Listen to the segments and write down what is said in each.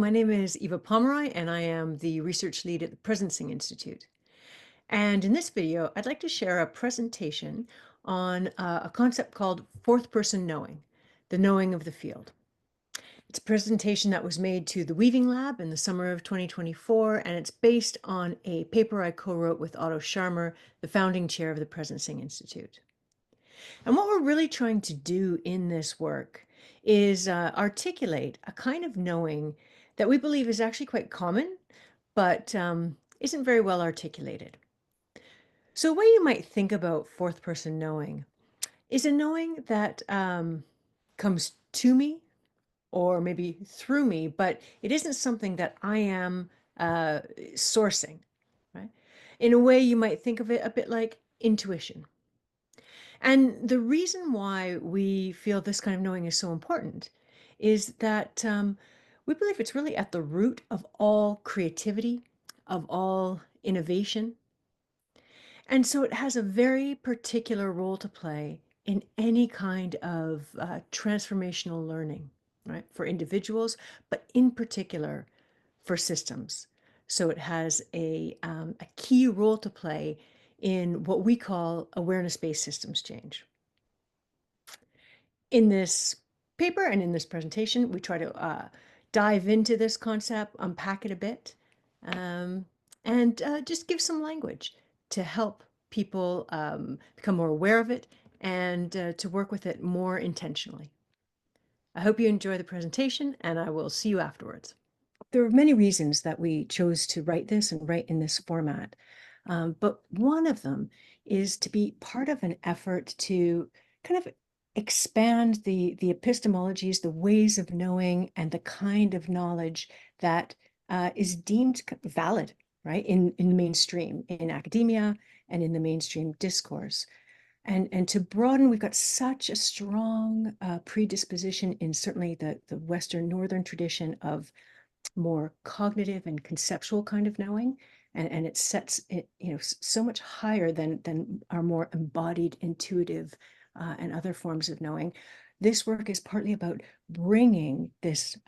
my name is Eva Pomeroy, and I am the research lead at the Presencing Institute. And in this video, I'd like to share a presentation on a concept called fourth person knowing, the knowing of the field. It's a presentation that was made to the Weaving Lab in the summer of 2024, and it's based on a paper I co-wrote with Otto Scharmer, the founding chair of the Presencing Institute. And what we're really trying to do in this work is articulate a kind of knowing that we believe is actually quite common, but isn't very well articulated. So a way you might think about fourth person knowing is a knowing that comes to me or maybe through me, but it isn't something that I am sourcing, right? In a way, you might think of it a bit like intuition. And the reason why we feel this kind of knowing is so important is that we believe it's really at the root of all creativity, of all innovation. And so it has a very particular role to play in any kind of transformational learning, right, for individuals, but in particular for systems. So it has a key role to play in what we call awareness-based systems change. In this paper and in this presentation, we try to dive into this concept, unpack it a bit, and just give some language to help people become more aware of it and to work with it more intentionally. I hope you enjoy the presentation, and I will see you afterwards. There are many reasons that we chose to write this and write in this format, but one of them is to be part of an effort to kind of expand the epistemologies, the ways of knowing, and the kind of knowledge that is deemed valid, right, in the mainstream, in academia and in the mainstream discourse. And to broaden, we've got such a strong predisposition in certainly the Western Northern tradition of more cognitive and conceptual kind of knowing, and it sets it so much higher than our more embodied intuitive and other forms of knowing. This work is partly about bringing this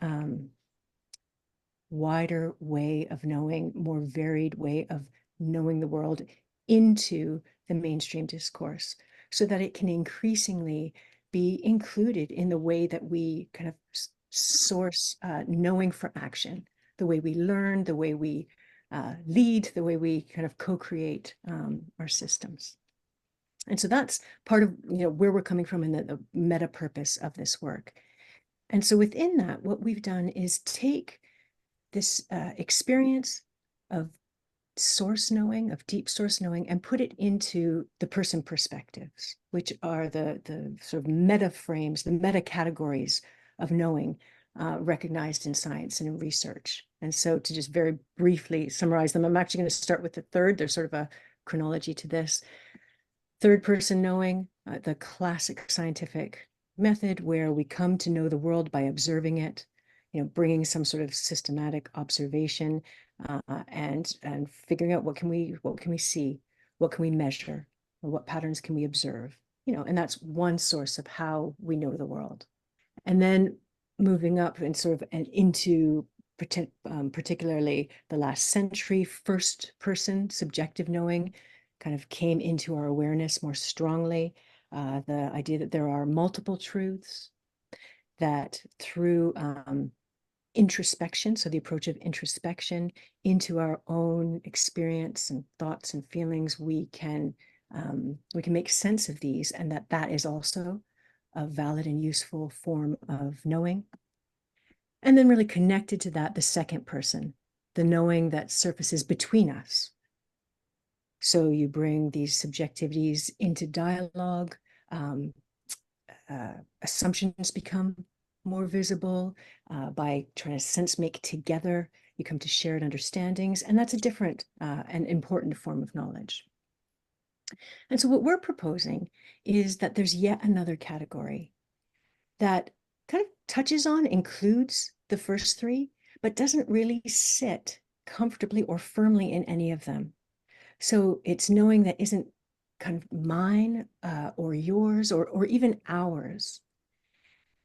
wider way of knowing, more varied way of knowing the world into the mainstream discourse so that it can increasingly be included in the way that we kind of source knowing for action, the way we learn, the way we lead, the way we kind of co-create our systems. And so that's part of where we're coming from in the meta purpose of this work. And so within that, what we've done is take this experience of source knowing, of deep source knowing, and put it into the person perspectives, which are the sort of meta frames, the meta categories of knowing recognized in science and in research. And so to just very briefly summarize them, I'm actually going to start with the third. There's sort of a chronology to this. Third person knowing, the classic scientific method where we come to know the world by observing it, bringing some sort of systematic observation and figuring out what can we see, what can we measure, or what patterns can we observe, and that's one source of how we know the world. And then moving up and sort of into particularly the last century, first person subjective knowing kind of came into our awareness more strongly. The idea that there are multiple truths, that through introspection, so the approach of introspection into our own experience and thoughts and feelings, we can make sense of these, and that is also a valid and useful form of knowing. And then really connected to that, the second person, the knowing that surfaces between us. So you bring these subjectivities into dialogue, assumptions become more visible by trying to sense make together. You come to shared understandings, and that's a different and important form of knowledge. And so what we're proposing is that there's yet another category that kind of touches on, includes the first three, but doesn't really sit comfortably or firmly in any of them. So it's knowing that isn't kind of mine or yours or even ours.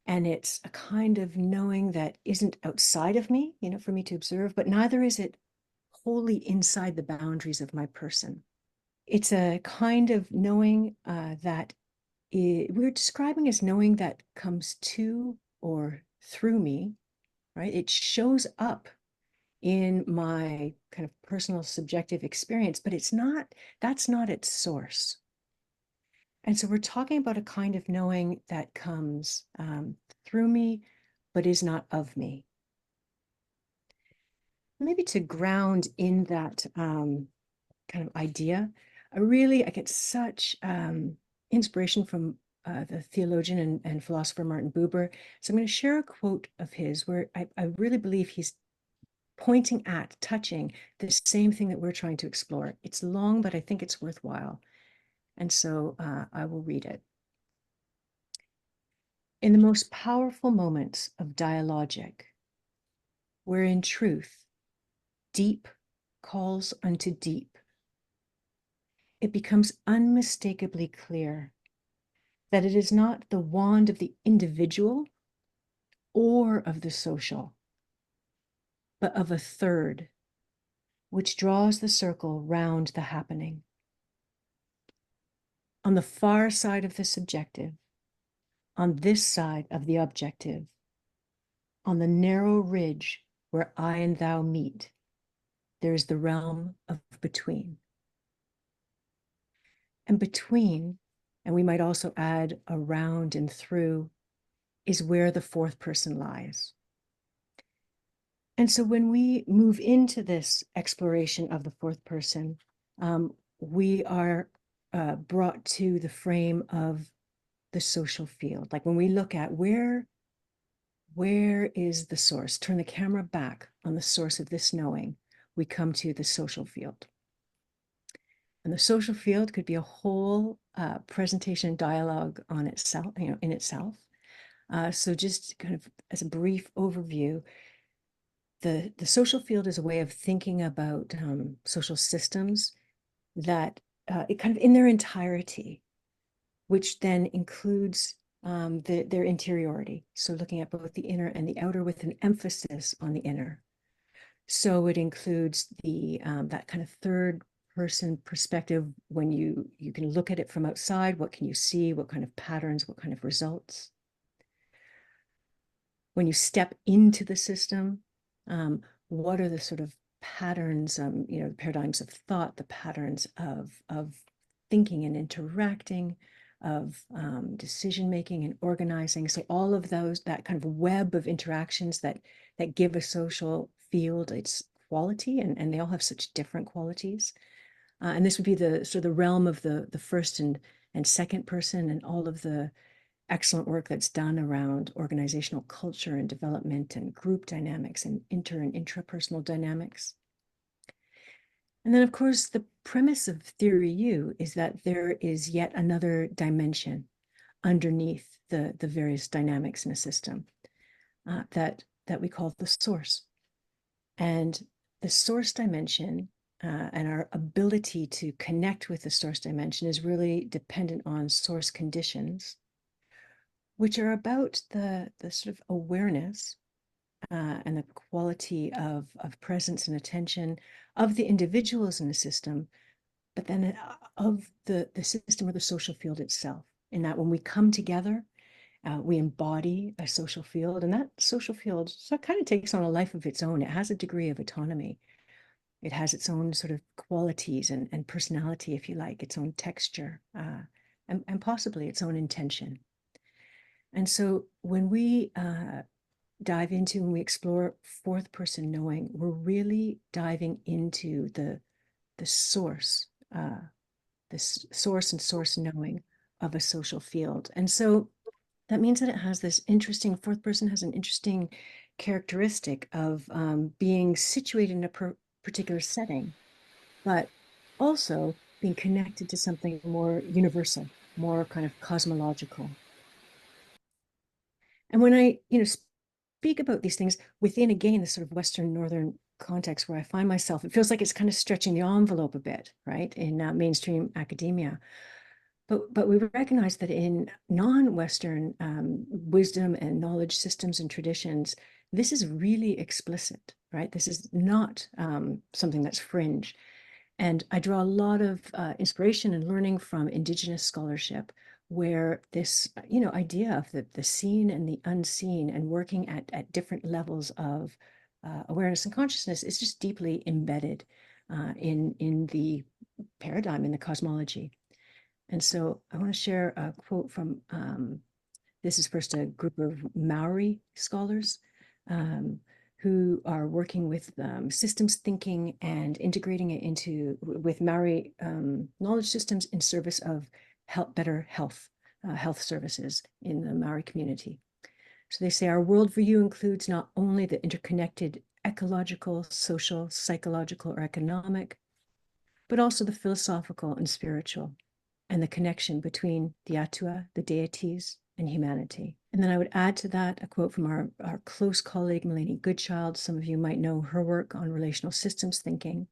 And it's a kind of knowing that isn't outside of me, for me to observe, but neither is it wholly inside the boundaries of my person. It's a kind of knowing that we're describing as knowing that comes to or through me, right? It shows up in my kind of personal subjective experience, but that's not its source. And so we're talking about a kind of knowing that comes through me, but is not of me. Maybe to ground in that kind of idea, I get such inspiration from the theologian and philosopher Martin Buber. So I'm going to share a quote of his where I really believe he's pointing at, touching the same thing that we're trying to explore. It's long, but I think it's worthwhile. And so I will read it. In the most powerful moments of dialogic, where in truth, deep calls unto deep, it becomes unmistakably clear that it is not the wand of the individual or of the social, but of a third, which draws the circle round the happening. On the far side of the subjective, on this side of the objective, on the narrow ridge where I and thou meet, there is the realm of between. And between, and we might also add around and through, is where the fourth person lies. And so when we move into this exploration of the fourth person, we are brought to the frame of the social field. Like when we look at where is the source, turn the camera back on the source of this knowing, we come to the social field. And the social field could be a whole presentation dialogue on itself, in itself. So just kind of as a brief overview, the social field is a way of thinking about social systems that it kind of in their entirety, which then includes their interiority. So looking at both the inner and the outer with an emphasis on the inner. So it includes the that kind of third person perspective when you can look at it from outside. What can you see? What kind of patterns? What kind of results? When you step into the system, what are the sort of patterns, the paradigms of thought, the patterns of thinking and interacting, of decision-making and organizing. So all of those, that kind of web of interactions that give a social field its quality, and they all have such different qualities. And this would be the sort of the realm of the first and second person, and all of the excellent work that's done around organizational culture and development and group dynamics and inter and intrapersonal dynamics. And then, of course, the premise of Theory U is that there is yet another dimension underneath the various dynamics in a system that we call the source. And the source dimension and our ability to connect with the source dimension is really dependent on source conditions, which are about the sort of awareness and the quality of presence and attention of the individuals in the system, but then of the system or the social field itself. In that when we come together, we embody a social field, and that social field so kind of takes on a life of its own. It has a degree of autonomy. It has its own sort of qualities and personality, if you like, its own texture, and possibly its own intention. And so when we dive into and we explore fourth person knowing, we're really diving into the source, the source and source knowing of a social field. And so that means that it has this interesting, fourth person has an interesting characteristic of being situated in a particular setting, but also being connected to something more universal, more kind of cosmological. And when I, speak about these things within, again, the sort of Western Northern context where I find myself, it feels like it's kind of stretching the envelope a bit, right, in mainstream academia. But we recognize that in non-Western wisdom and knowledge systems and traditions, this is really explicit, right? This is not something that's fringe. And I draw a lot of inspiration and learning from Indigenous scholarship, where this, idea of the seen and the unseen and working at different levels of awareness and consciousness is just deeply embedded in the paradigm, in the cosmology. And so I want to share a quote from this is first a group of Maori scholars um, who are working with systems thinking and integrating it into with Maori knowledge systems in service of better health services in the Maori community. So they say our worldview includes not only the interconnected ecological, social, psychological, or economic, but also the philosophical and spiritual, and the connection between the Atua, the deities, and humanity. And then I would add to that a quote from our close colleague, Melanie Goodchild. Some of you might know her work on relational systems thinking.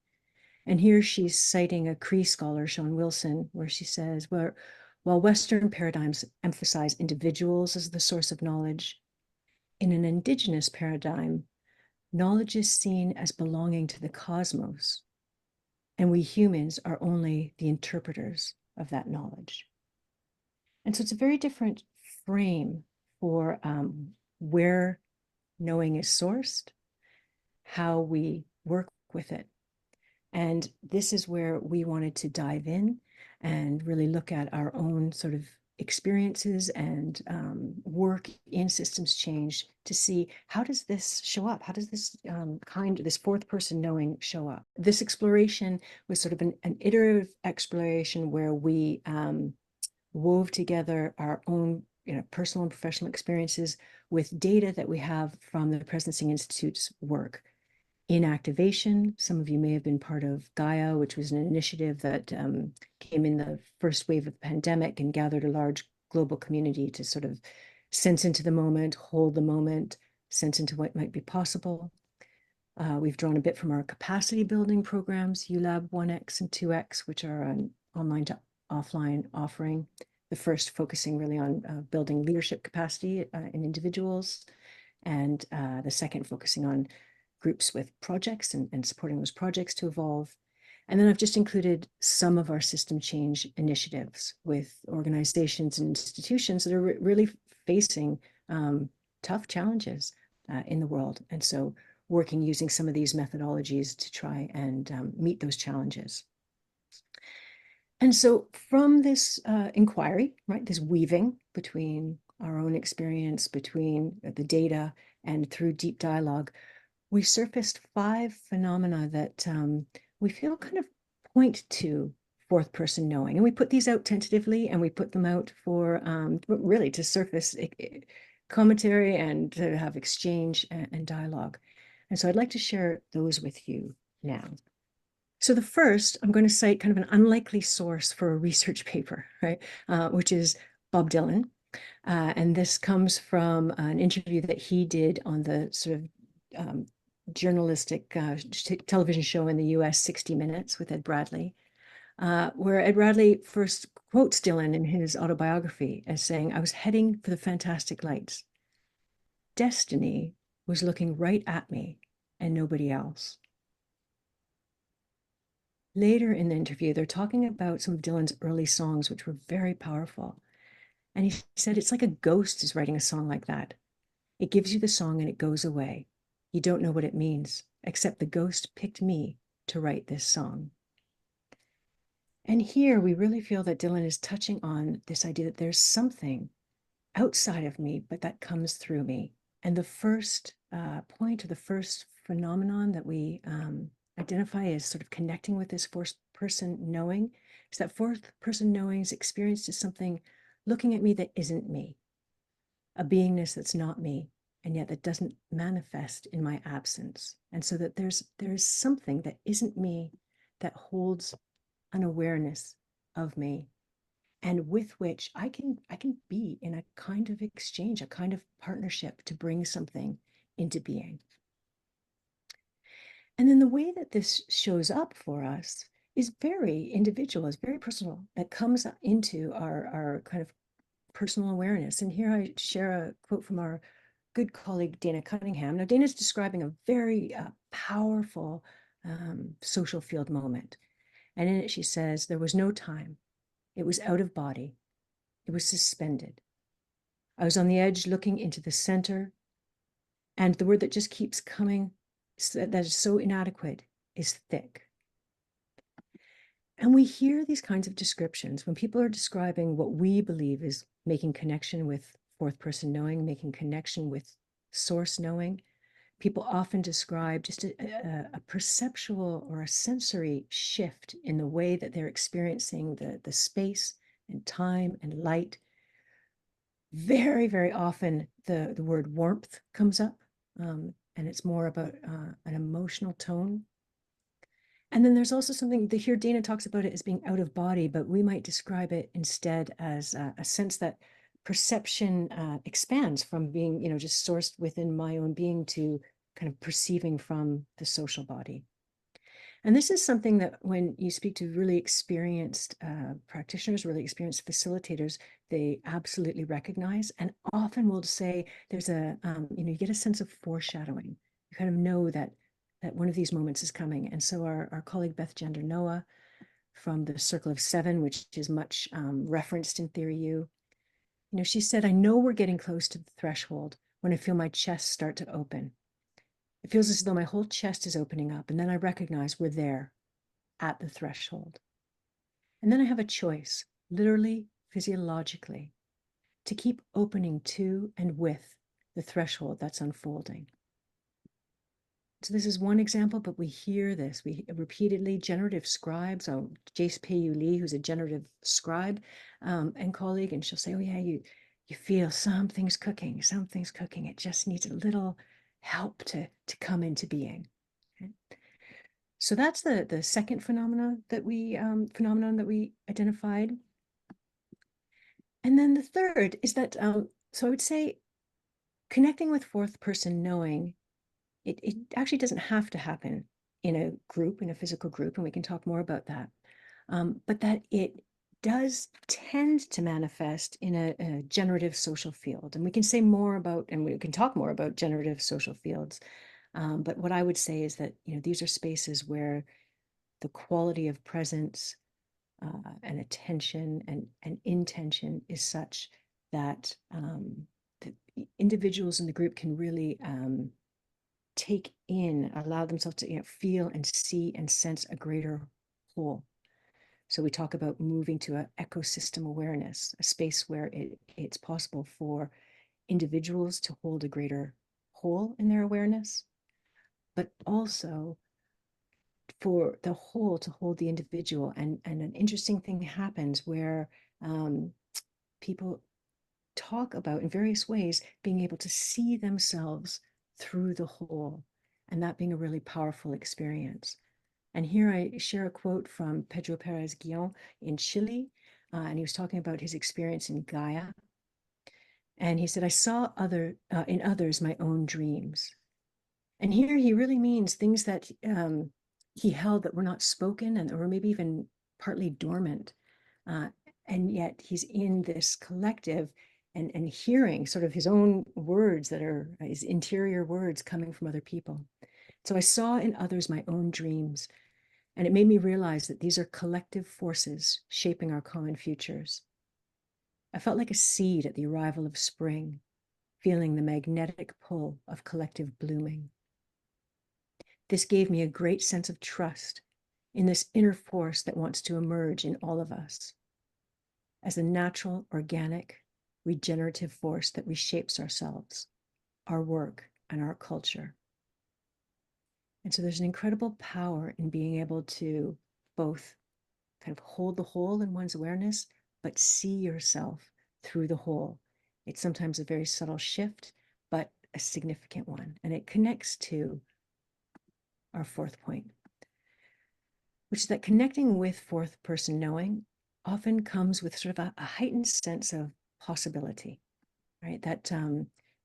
And here she's citing a Cree scholar, Sean Wilson, where she says, while Western paradigms emphasize individuals as the source of knowledge, in an Indigenous paradigm, knowledge is seen as belonging to the cosmos, and we humans are only the interpreters of that knowledge. And so it's a very different frame for where knowing is sourced, how we work with it. And this is where we wanted to dive in and really look at our own sort of experiences and work in systems change to see how does this show up? How does this this fourth person knowing show up? This exploration was sort of an iterative exploration where we wove together our own personal and professional experiences with data that we have from the Presencing Institute's work. In activation, some of you may have been part of Gaia, which was an initiative that came in the first wave of the pandemic and gathered a large global community to sort of sense into the moment, hold the moment, sense into what might be possible. We've drawn a bit from our capacity building programs, ULAB 1X and 2X, which are an online to offline offering. The first focusing really on building leadership capacity in individuals, and the second focusing on groups with projects and supporting those projects to evolve. And then I've just included some of our system change initiatives with organizations and institutions that are really facing tough challenges in the world. And so working using some of these methodologies to try and meet those challenges. And so from this inquiry, right, this weaving between our own experience, between the data, and through deep dialogue, we surfaced 5 phenomena that we feel kind of point to fourth person knowing. And we put these out tentatively, and we put them out for really to surface commentary and to have exchange and dialogue. And so I'd like to share those with you now. So the first, I'm going to cite kind of an unlikely source for a research paper, right, which is Bob Dylan. And this comes from an interview that he did on the sort of journalistic television show in the US, 60 Minutes with Ed Bradley, where Ed Bradley first quotes Dylan in his autobiography as saying, "I was heading for the fantastic lights. Destiny was looking right at me and nobody else." Later in the interview, they're talking about some of Dylan's early songs, which were very powerful. And he said, it's like a ghost is writing a song like that. It gives you the song and it goes away. You don't know what it means, except the ghost picked me to write this song. And here we really feel that Dylan is touching on this idea that there's something outside of me, but that comes through me. And the first point, or the first phenomenon that we identify as sort of connecting with this fourth person knowing is that fourth person knowing's experience is something looking at me that isn't me, a beingness that's not me, and yet that doesn't manifest in my absence. And so that there's something that isn't me that holds an awareness of me, and with which I can be in a kind of exchange, a kind of partnership to bring something into being. And then the way that this shows up for us is very individual, is very personal, that comes into our kind of personal awareness. And here I share a quote from our good colleague, Dana Cunningham. Now, Dana's describing a very powerful social field moment. And in it, she says, there was no time. It was out of body. It was suspended. I was on the edge looking into the center. And the word that just keeps coming, that is so inadequate, is thick. And we hear these kinds of descriptions when people are describing what we believe is making connection with fourth person knowing, making connection with source knowing. People often describe just a perceptual or a sensory shift in the way that they're experiencing the space and time and light. Very, very often the word warmth comes up, and it's more about an emotional tone. And then there's also something that here Dana talks about it as being out of body, but we might describe it instead as a sense that perception expands from being, just sourced within my own being to kind of perceiving from the social body. And this is something that when you speak to really experienced practitioners, really experienced facilitators, they absolutely recognize and often will say there's you get a sense of foreshadowing. You kind of know that one of these moments is coming. And so our colleague Beth Gender Noah from the Circle of Seven, which is much referenced in Theory U, she said, I know we're getting close to the threshold when I feel my chest start to open. It feels as though my whole chest is opening up, and then I recognize we're there at the threshold. And then I have a choice, literally, physiologically, to keep opening to and with the threshold that's unfolding. So this is one example, but we hear this. We repeatedly, generative scribes, Jace Peiyu Lee, who's a generative scribe and colleague, and she'll say, oh yeah, you feel something's cooking. It just needs a little help to come into being. Okay? So that's the second phenomenon that we identified. And then the third is that, so I would say connecting with fourth person knowing, it actually doesn't have to happen in a group, in a physical group, and we can talk more about that. But that it does tend to manifest in a generative social field. And we can say more about, and we can talk more about generative social fields. But what I would say is that, these are spaces where the quality of presence and attention and intention is such that the individuals in the group can really take in, allow themselves to feel and see and sense a greater whole. So we talk about moving to an ecosystem awareness, a space where it's possible for individuals to hold a greater whole in their awareness, but also for the whole to hold the individual. And an interesting thing happens where people talk about in various ways being able to see themselves through the whole, and that being a really powerful experience. And here I share a quote from Pedro Perez Guillon in Chile, and he was talking about his experience in Gaia. And he said, I saw in others my own dreams. And here he really means things that he held that were not spoken and or maybe even partly dormant. And yet he's in this collective and hearing sort of his own words that are his interior words coming from other people. So I saw in others my own dreams, and it made me realize that these are collective forces shaping our common futures. I felt like a seed at the arrival of spring, feeling the magnetic pull of collective blooming. This gave me a great sense of trust in this inner force that wants to emerge in all of us as a natural, organic, regenerative force that reshapes ourselves, our work, and our culture. And so there's an incredible power in being able to both kind of hold the whole in one's awareness, but see yourself through the whole. It's sometimes a very subtle shift, but a significant one. And it connects to our fourth point, which is that connecting with fourth person knowing often comes with sort of a heightened sense of possibility, right? That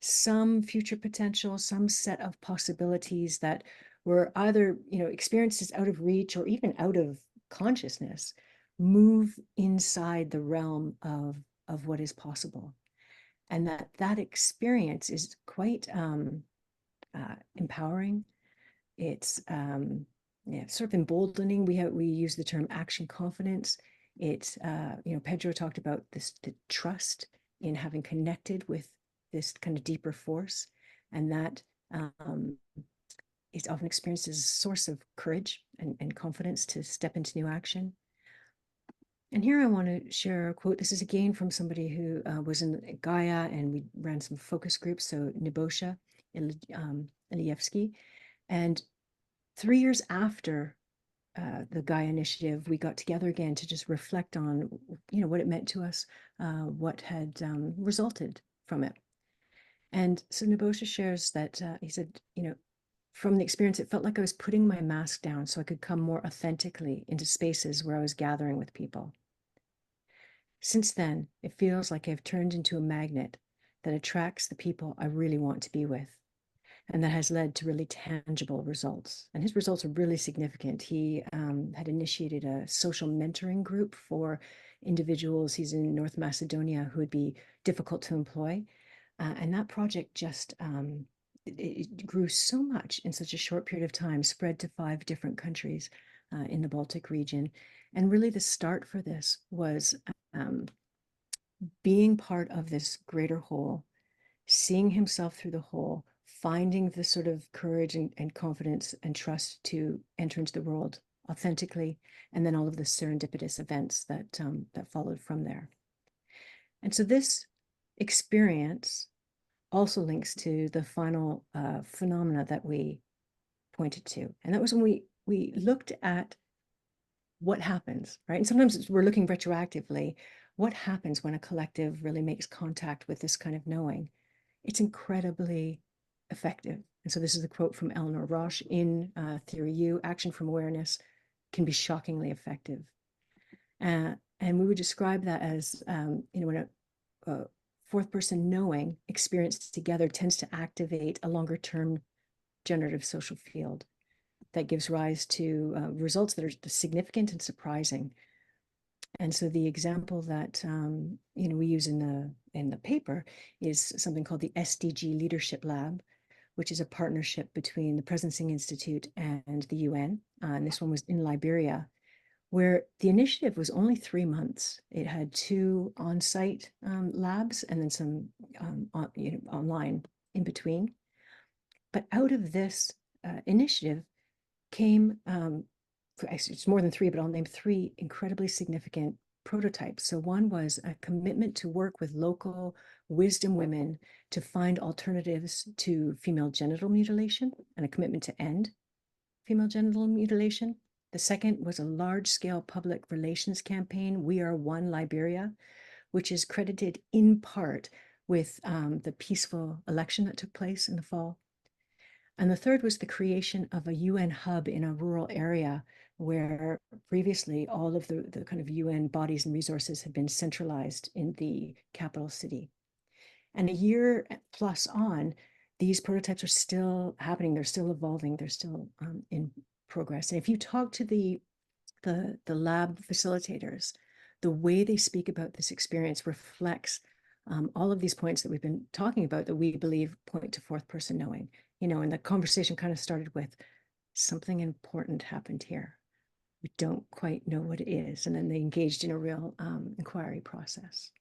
some future potential, some set of possibilities that were either, experienced as out of reach or even out of consciousness move inside the realm of what is possible. And that experience is quite empowering. It's sort of emboldening. We use the term action confidence. It's Pedro talked about the trust in having connected with this kind of deeper force, and that is often experienced as a source of courage and confidence to step into new action. And here I want to share a quote. This is again from somebody who was in Gaia, and we ran some focus groups. So Nebojsa Ilievsky. And 3 years after the Gaia Initiative, we got together again to just reflect on, what it meant to us, what had resulted from it. And so Nebojsa shares that he said, from the experience, it felt like I was putting my mask down so I could come more authentically into spaces where I was gathering with people. Since then, it feels like I've turned into a magnet that attracts the people I really want to be with. And that has led to really tangible results. And his results are really significant. He had initiated a social mentoring group for individuals. He's in North Macedonia who would be difficult to employ. And that project just it grew so much in such a short period of time, spread to 5 different countries in the Baltic region. And really the start for this was being part of this greater whole, seeing himself through the whole, finding the sort of courage and confidence and trust to enter into the world authentically, and then all of the serendipitous events that followed from there. And so this experience also links to the final phenomena that we pointed to. And that was when we looked at what happens, right? And sometimes we're looking retroactively, what happens when a collective really makes contact with this kind of knowing? It's incredibly effective. And so this is a quote from Eleanor Roche in Theory U: action from awareness can be shockingly effective. And we would describe that as, when a fourth person knowing experienced together tends to activate a longer term generative social field that gives rise to results that are significant and surprising. And so the example that we use in the paper is something called the SDG Leadership Lab, which is a partnership between the Presencing Institute and the UN. And this one was in Liberia, where the initiative was only 3 months. It had 2 on-site labs and then some online in between. But out of this initiative came, it's more than 3, but I'll name 3 incredibly significant prototypes. So one was a commitment to work with local wisdom women to find alternatives to female genital mutilation, and a commitment to end female genital mutilation. The second was a large-scale public relations campaign, We Are One Liberia, which is credited in part with the peaceful election that took place in the fall. And the third was the creation of a UN hub in a rural area where previously all of the kind of UN bodies and resources had been centralized in the capital city. And a year plus on, these prototypes are still happening. They're still evolving. They're still in progress. And if you talk to the lab facilitators, the way they speak about this experience reflects all of these points that we've been talking about that we believe point to fourth person knowing. And the conversation kind of started with something important happened here. We don't quite know what it is. And then they engaged in a real inquiry process.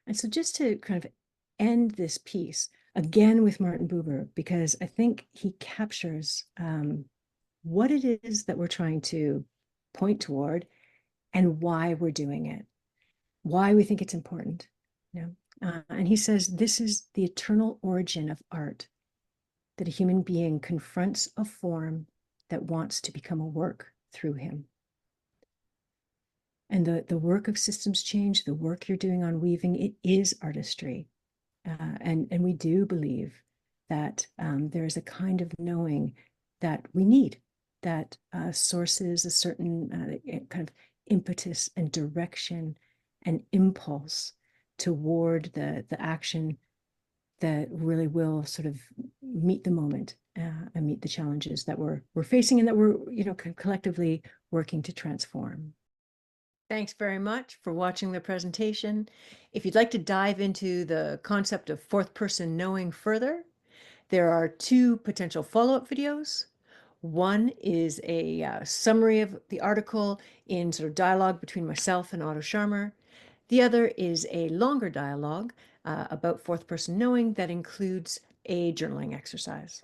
And so just to kind of end this piece again with Martin Buber, because I think he captures what it is that we're trying to point toward and why we're doing it, why we think it's important. And he says, this is the eternal origin of art, that a human being confronts a form that wants to become a work through him. And the work of systems change, the work you're doing on weaving, it is artistry. And we do believe that there is a kind of knowing that we need, that sources a certain kind of impetus and direction and impulse toward the action that really will sort of meet the moment and meet the challenges that we're facing and that we're, collectively working to transform. Thanks very much for watching the presentation. If you'd like to dive into the concept of fourth person knowing further, there are two potential follow-up videos. One is a summary of the article in sort of dialogue between myself and Otto Scharmer. The other is a longer dialogue about fourth person knowing that includes a journaling exercise.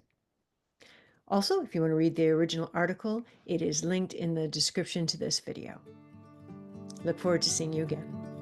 Also, if you want to read the original article, it is linked in the description to this video. Look forward to seeing you again.